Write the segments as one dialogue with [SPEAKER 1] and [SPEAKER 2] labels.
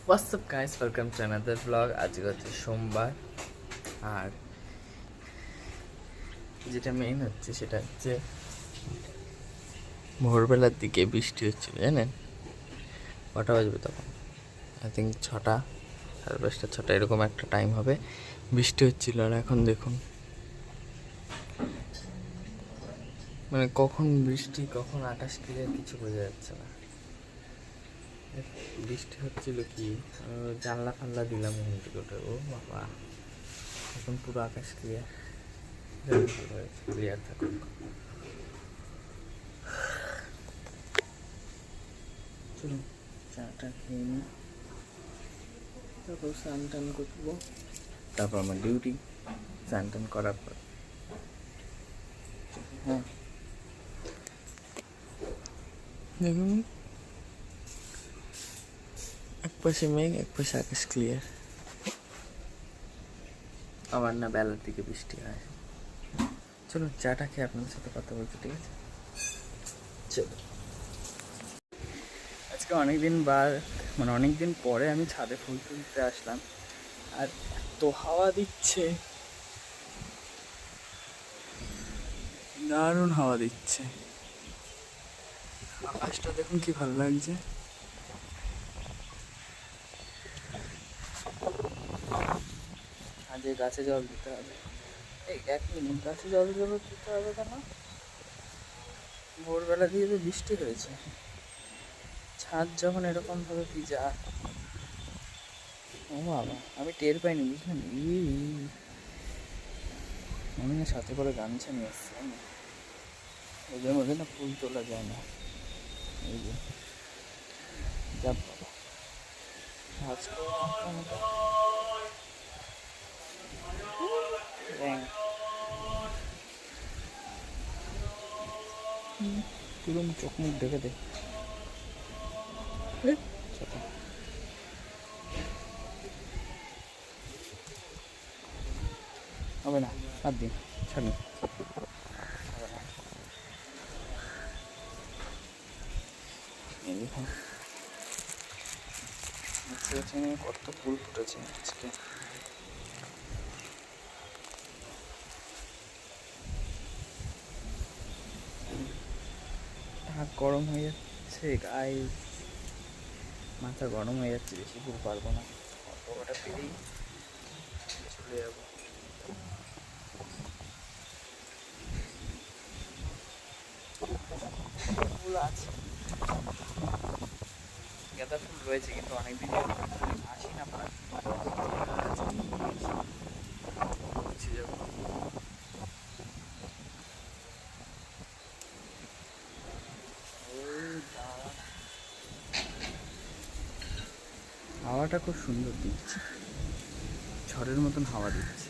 [SPEAKER 1] WhatsApp guys, welcome to another blog. আজকে হচ্ছে সোমবার, আর যেটা মেইন হচ্ছে সেটা হচ্ছে ভোরবেলার দিকে বৃষ্টি হচ্ছিল, জানেন? কটা বাজবে তখন? আই থিঙ্ক 6টা, 5:30, 6টা এরকম একটা টাইম হবে। বৃষ্টি হচ্ছিল, আর এখন দেখুন মানে কখন বৃষ্টি কখন আকাশ ক্লিয়ার কিছু বোঝা যাচ্ছে না। বৃষ্টি হচ্ছিল কি, জানলা ফানলা দিলাম ঘুম থেকে উঠে, ও বাবা এখন পুরো আকাশ ক্লিয়ার, ক্লিয়ার থাকুক। চলুন চাটা খেয়ে নিই, তারপর স্নান টান করবো, তারপর আমার ডিউটি। স্নান টান করার পর হ্যাঁ দেখুন, এক পাশে মেঘ, এক পাশে আকাশ ক্লিয়ার। আবার না বেলার দিকে বৃষ্টি হয়। চলুন চাটা খেয়ে আপনাদের সাথে কথা বলছি, ঠিক আছে? চলো, আজকে অনেকদিন পরে আমি ছাদে ফুল তুলতে আসলাম, আর এত হাওয়া দিচ্ছে, দারুণ হাওয়া দিচ্ছে। আকাশটা দেখুন কি ভালো লাগছে। আজ গাছে জল দিতে হবে। এই 1 মিনিট, গাছে জল দিতে হবে কেন? ভোরবেলা দিয়ে তো বৃষ্টি হয়েছে, ছাদ যখন এরকম ভাবে ভিজা, ও বাবা আমি টের পাইনি, বুঝলেন? আমি না সাথে করে গামছা নিয়ে এসছি, ওদের মধ্যে না ফুল তোলা যায় না। এই যে যা বাবা, পুরো চোখ মুখ দেখে দে। হবে না, বাদ দিন, ছাড়ুন, হবে না। এই দেখুন কত ফুল ফুটেছে আজকে। হাত গরম হয়ে যাচ্ছে গায়ে, মাথা গরম হয়ে যাচ্ছে, বেশি দূর পারবো না, অল্প কটা পেরেই চলে যাবো। ফুল আছে, গাঁদা ফুল রয়েছে, কিন্তু অনেকদিন আসি না পারি, যাবো। হাওয়াটা খুব সুন্দর দিচ্ছে, ঝড়ের মতন হাওয়া দিচ্ছে।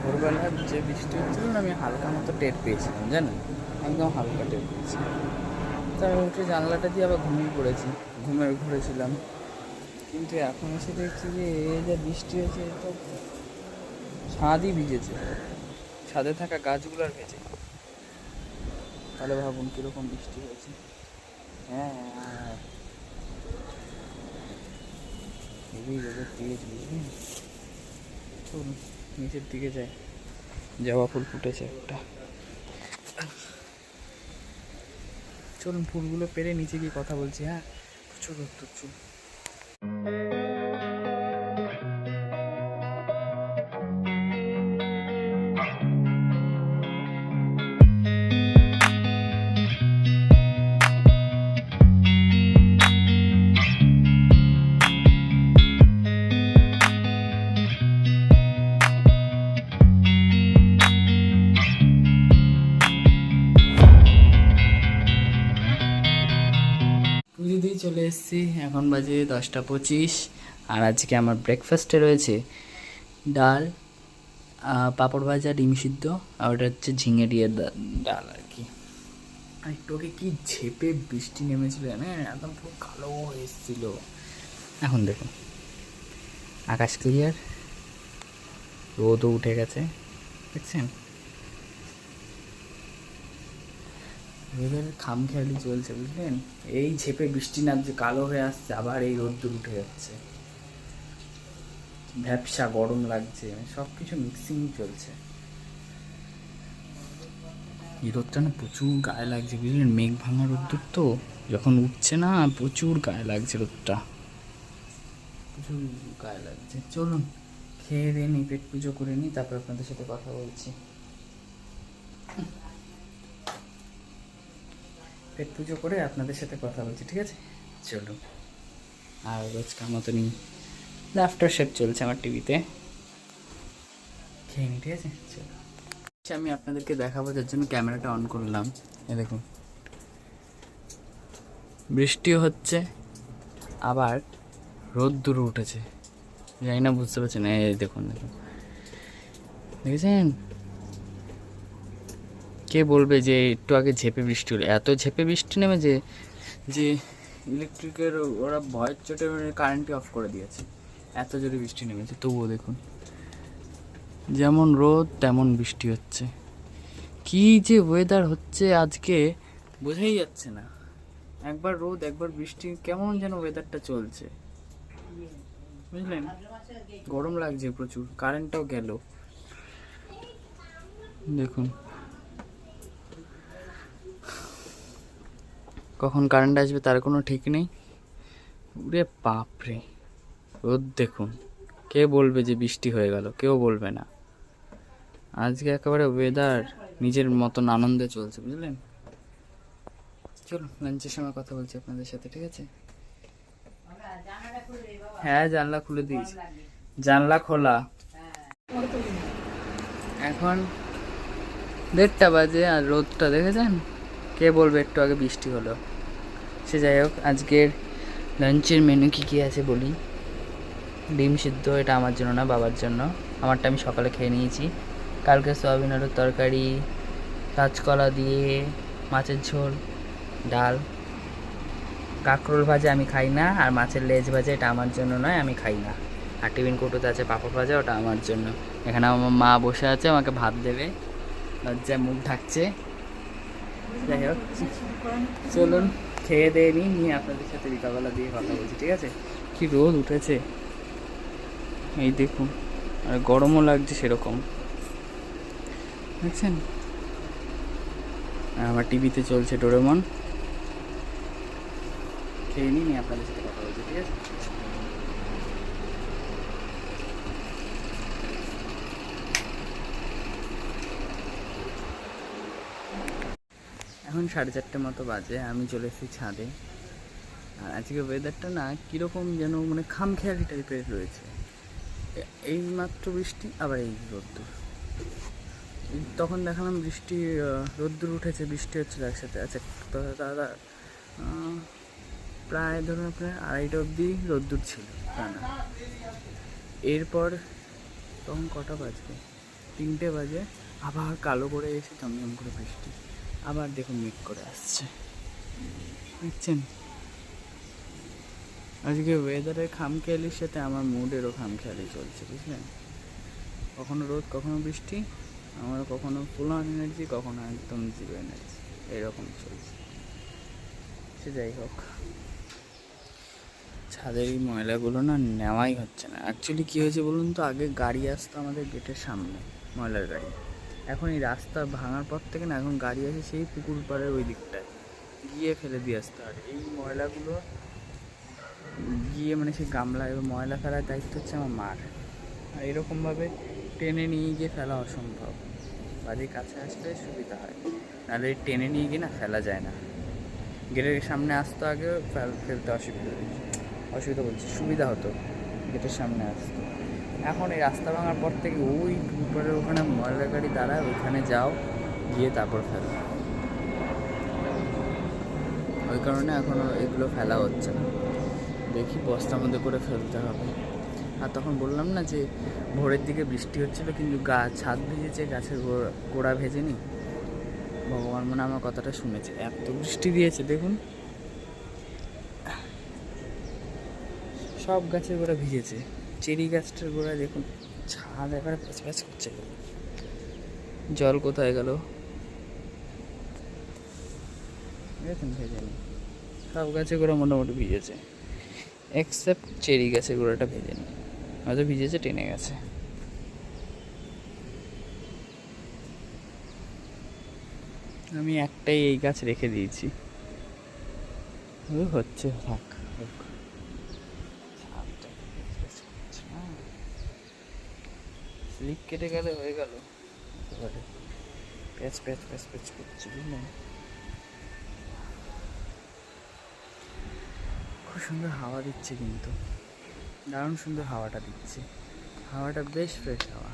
[SPEAKER 1] ভোরবেলার যে বৃষ্টি হচ্ছিল না, আমি হালকা মতো টের পেয়েছিলাম, জানেন, একদম হালকা টের পেয়েছি। তো আমি উঠে জানলাটা দিয়ে আবার ঘুরেছিলাম, কিন্তু এখন এসে দেখছি যে এই যে বৃষ্টি হয়েছে, তো ছাদই ভিজেছে, ছাদে থাকা গাছগুলো আর ভেজে। তাহলে ভাবুন কীরকম বৃষ্টি হয়েছে। হ্যাঁ, হেভি রোদের তেজ, বুঝলেন? চলুন নিচের দিকে যাই, জবা ফুল ফুটেছে একটা, চলুন ফুলগুলো পেরে নিচে গিয়ে কথা বলছি। হ্যাঁ, প্রচুর রোদ, চুল দিতেই চলে এসেছি, এখন বাজে 10টা 25। আর আজকে আমার ব্রেকফাস্টে রয়েছে ডাল, পাঁপড় ভাজা, ডিম সিদ্ধ, আর ওটা হচ্ছে ঝিঙে দিয়ে ডাল আর কি। আর একটু আগে কি ঝেপে বৃষ্টি নেমেছিল জানেন, একদম পুরো কালো হয়ে এসেছিলো। এখন দেখুন আকাশ ক্লিয়ার, রোদও উঠে গেছে, দেখছেন? ওয়েদারের খামখেয়ালি চলছে, বুঝলেন? এই ঝেপে বৃষ্টি নামছে, কালো হয়ে আসছে, আবার এই রোদ্দুর উঠে যাচ্ছে, ভ্যাপসা গরম লাগছে, সব কিছু মিক্সিং চলছে। এই রোদটা না প্রচুর গায়ে লাগছে, বুঝলেন? মেঘ ভাঙা রোদ্দুর তো, যখন উঠছে না প্রচুর গায়ে লাগছে রোদটা, প্রচুর গায়ে লাগছে। চলুন খেয়ে দিয়ে নিই, পেট পুজো করে নিই, তারপর আপনাদের সাথে কথা বলছি। পেট পুজো করে আপনাদের সাথে কথা বলছি, ঠিক আছে? চলুন। আর রোজকার মতনই আফটার শেপ চলছে আমার টিভিতে, খেয়ে নিই, ঠিক আছে? চলো, আমি আপনাদেরকে দেখাবো, যার জন্য ক্যামেরাটা অন করলাম। এ দেখুন বৃষ্টিও হচ্ছে, আবার রোদ্দুর উঠেছে, জানি না বুঝতে পারছেন? এই দেখুন দেখুন, দেখেছেন? কে বলবে যে একটু আগে ঝেপে বৃষ্টি হলো? এত ঝেপে বৃষ্টি নেমে যে ইলেকট্রিকের ওরা ভয়ের চোটে কারেন্টই অফ করে দিয়েছে, এত জোরে বৃষ্টি নেমেছে। তবুও দেখুন যেমন রোদ তেমন বৃষ্টি হচ্ছে। কি যে ওয়েদার হচ্ছে আজকে বোঝাই যাচ্ছে না, একবার রোদ একবার বৃষ্টি, কেমন যেন ওয়েদারটা চলছে, বুঝলেন? গরম লাগছে প্রচুর, কারেন্টটাও গেল দেখুন, কখন কারেন্ট আসবে তার কোনো ঠিক নেই। উরে বাপরে, রোদ দেখুন, কে বলবে যে বৃষ্টি হয়ে গেল? কেউ বলবে না। আজকে একেবারে ওয়েদার নিজের মতন আনন্দে চলছে, বুঝলেন? চলো লাঞ্চের সময় কথা বলছি আপনাদের সাথে, ঠিক আছে? হ্যাঁ জানলা খুলে দিয়েছি, জানলা খোলা। এখন 1:30 বাজে, আর রোদটা দেখেছেন? কে বলবে একটু আগে বৃষ্টি হলো? সে যাই হোক, আজকের লাঞ্চের মেনু কী কী আছে বলি। ডিম সিদ্ধ, এটা আমার জন্য না, বাবার জন্য। আমারটা আমি সকালে খেয়ে নিয়েছি। কালকে সয়াবিন আলুর তরকারি, কাঁচকলা দিয়ে মাছের ঝোল, ডাল, কাঁকরোল ভাজা আমি খাই না, আর মাছের লেজ ভাজা, এটা আমার জন্য নয়, আমি খাই না। আর টিফিন কৌটোতে আছে পাঁপড় ভাজা, ওটা আমার জন্য। এখানে আমার মা বসে আছে, আমাকে ভাত দেবে, লজ্জায় মুখ ঢাকছে। যাই হোক চলুন খেয়ে দিয়ে নিয়ে আপনাদের সাথে বিকালবেলা দিয়ে কথা বলছি, ঠিক আছে? কি রোদ উঠেছে এই দেখুন, আর গরমও লাগছে সেরকম, দেখছেন? আমার টিভিতে চলছে ডোরেমন, খেয়ে নিয়ে আপনাদের সাথে কথা বলছি, ঠিক আছে? এখন 4:30 মতো বাজে, আমি চলে এসেছি ছাদে। আর আজকে ওয়েদারটা না কীরকম যেন মানে খামখেয়ালি টাইপের রয়েছে, এই মাত্র বৃষ্টি, আবার এই রোদ্দুর। তখন দেখালাম বৃষ্টি, রোদ্দুর উঠেছে, বৃষ্টি হচ্ছিল একসাথে। আচ্ছা তো দাদা প্রায় ধরুন আপনার 2:30 অবধি রোদ্দুর ছিল টানা। এরপর তখন কটা বাজবে, 3টে বাজে, আবার কালো করে এসে ঝমঝম করে বৃষ্টি, আবার দেখুন মেঘ করে আসছে, দেখছেন? আজকে ওয়েদারের খামখেয়ালির সাথে আমার মুডেরও খামখেয়ালি চলছে, বুঝলেন? কখনো রোদ কখনো বৃষ্টি, আমার কখনো ফুল অন এনার্জি, কখনো একদম জিরো এনার্জি, এরকম চলছে। সে যাই হোক, ছাদের এই ময়লাগুলো না নেওয়াই হচ্ছে না। অ্যাকচুয়ালি কী হয়েছে বলুন তো, আগে গাড়ি আসতো আমাদের গেটের সামনে, ময়লার গাড়ি। এখন এই রাস্তা ভাঙার পর থেকে না, এখন গাড়ি আসে সেই পুকুর পাড়ের ওই দিকটায়, গিয়ে ফেলে দিয়ে আসতে হয়। এই ময়লাগুলো গিয়ে মানে সেই গামলায় ময়লা ফেলার দায়িত্ব হচ্ছে আমার মার। আর এরকমভাবে টেনে নিয়ে গিয়ে ফেলা অসম্ভব, বাড়ির কাছে আসলে সুবিধা হয়, নাহলে টেনে নিয়ে গিয়ে না ফেলা যায় না। গেটের সামনে আসতো আগে, ফেলতে অসুবিধা বলছি, সুবিধা হতো, গেটের সামনে আসতো। এখন এই রাস্তা ভাঙার পর থেকে ওই পুকুরের ওখানে ময়লা গাড়ি দাঁড়ায়, ওইখানে যাও, গিয়ে তারপর ফেলো। ওই কারণে এখনও এগুলো ফেলা হচ্ছে না। দেখি বস্তার মধ্যে করে ফেলতে হবে। আর তখন বললাম না যে ভোরের দিকে বৃষ্টি হচ্ছিলো, কিন্তু ছাদ ভিজেছে, গাছের গোড়া ভেজেনি। ভগবান মানে আমার কথাটা শুনেছে, এত বৃষ্টি দিয়েছে দেখুন, সব গাছের গোড়া ভিজেছে। চেরি গাছটার গোড়া দেখুন, ছাদ একবারে প্যাচ প্যাচ করছে। জল কোথায় গেল দেখুন, ভেজেনি। সব গাছের গোড়া মোটামুটি ভিজেছে, এক্সেপ্ট চেরি গাছের গোড়াটা ভেজেনি, হয়তো ভিজেছে, টেনে গেছে। আমি একটাই এই গাছ রেখে দিয়েছি, হচ্ছে থাক। স্লিপ কেটে গেলে হয়ে গেল, প্যাচ প্যাচ প্যাচ প্যাচ করছে, বুঝলেন? খুব সুন্দর হাওয়া দিচ্ছে, কিন্তু দারুণ সুন্দর হাওয়াটা দিচ্ছে। হাওয়াটা বেশ ফ্রেশ হাওয়া,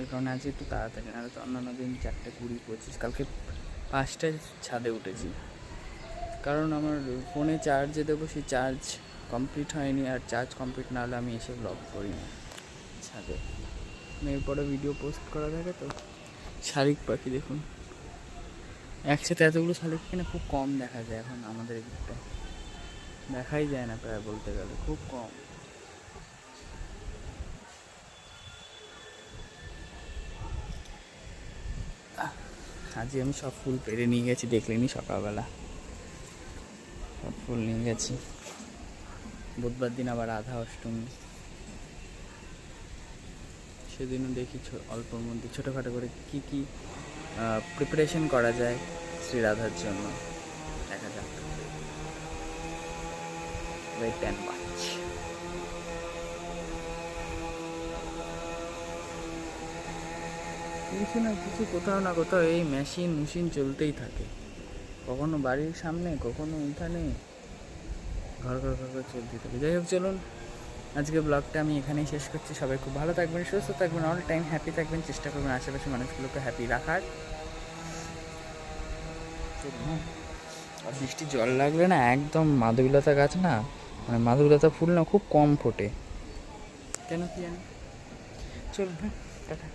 [SPEAKER 1] এই কারণে আজকে একটু তাড়াতাড়ি, নাহলে তো অন্যান্য দিন 4:20, 25, কালকে 5টায় ছাদে উঠেছি। কারণ আমার ফোনে চার্জে দেবো, সেই চার্জ কমপ্লিট হয়নি, আর চার্জ কমপ্লিট না হলে আমি এসে ব্লগ করি না ছাদে। এরপরে ভিডিও পোস্ট করা থাকে তো। শালিক পাখি দেখুন, একসাথে এতগুলো শালিক কিনা খুব কম দেখা যায় এখন আমাদের এদিকটা, দেখাই যায় না প্রায়, বলতে গেলে খুব কম। আজকে আমি সব ফুল পেরে নিয়ে গেছি, দেখলেনি সকালবেলা সব ফুল নিয়ে গেছি। বুধবার দিন আবার রাধা অষ্টমী, সেদিনও দেখি অল্পর মধ্যে ছোটোখাটো করে কী কী প্রিপারেশন করা যায় শ্রী রাধার জন্য, দেখা যাক। Wait and watch. কিছু না কিছু, কোথাও না কোথাও এই মেশিন চলতেই থাকে, কখনো বাড়ির সামনে, কখনো উঠানে, ঘর ঘর ঘর ঘর চলতেই থাকে। যাই হোক, চলুন আজকে ব্লগটা আমি এখানেই শেষ করছি। সবাই খুব ভালো থাকবেন, সুস্থ থাকবেন, অল টাইম হ্যাপি থাকবেন, চেষ্টা করবেন আশেপাশে মানুষগুলোকে হ্যাপি রাখার। আর বৃষ্টির জল লাগলে না, একদম মাধবীলতা গাছ না, মানে মাধবীলতা ফুল না খুব কম ফোটে, কেন কি জানি। চলুন, টাটা।